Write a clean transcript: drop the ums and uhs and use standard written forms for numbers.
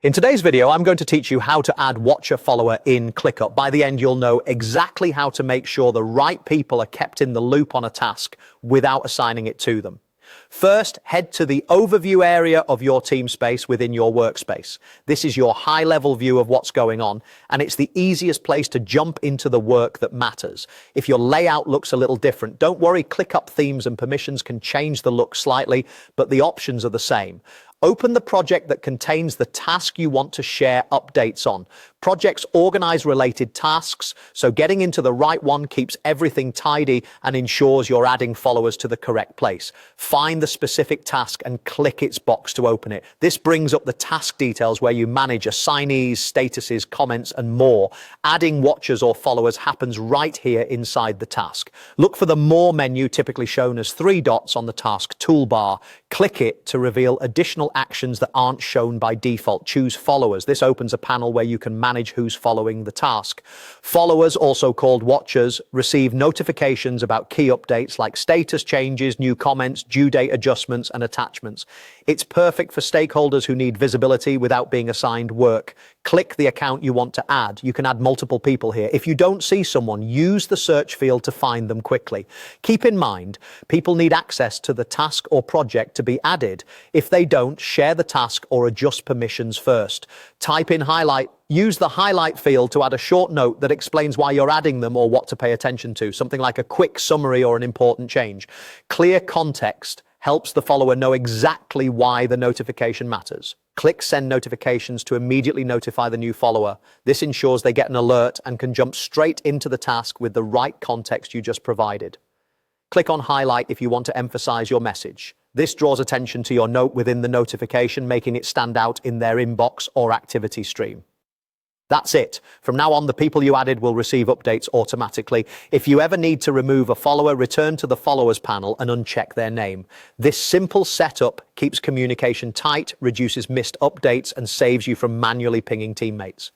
In today's video, I'm going to teach you how to add watcher follower in ClickUp. By the end, you'll know exactly how to make sure the right people are kept in the loop on a task without assigning it to them. First, head to the overview area of your team space within your workspace. This is your high-level view of what's going on, and it's the easiest place to jump into the work that matters. If your layout looks a little different, don't worry, ClickUp themes and permissions can change the look slightly, but the options are the same. Open the project that contains the task you want to share updates on. Projects organize related tasks, so getting into the right one keeps everything tidy and ensures you're adding followers to the correct place. Find the specific task and click its box to open it. This brings up the task details where you manage assignees, statuses, comments, and more. Adding watchers or followers happens right here inside the task. Look for the More menu, typically shown as 3 dots on the task toolbar. Click it to reveal additional actions that aren't shown by default. Choose followers. This opens a panel where you can manage who's following the task. Followers, also called watchers, receive notifications about key updates like status changes, new comments, due date adjustments, and attachments. It's perfect for stakeholders who need visibility without being assigned work. Click the account you want to add. You can add multiple people here. If you don't see someone, use the search field to find them quickly. Keep in mind, people need access to the task or project to be added. If they don't, share the task or adjust permissions first. Type in highlight. Use the highlight field to add a short note that explains why you're adding them or what to pay attention to, something like a quick summary or an important change. Clear context helps the follower know exactly why the notification matters. Click Send Notifications to immediately notify the new follower. This ensures they get an alert and can jump straight into the task with the right context you just provided. Click on Highlight if you want to emphasize your message. This draws attention to your note within the notification, making it stand out in their inbox or activity stream. That's it. From now on, the people you added will receive updates automatically. If you ever need to remove a follower, return to the Followers panel and uncheck their name. This simple setup keeps communication tight, reduces missed updates, and saves you from manually pinging teammates.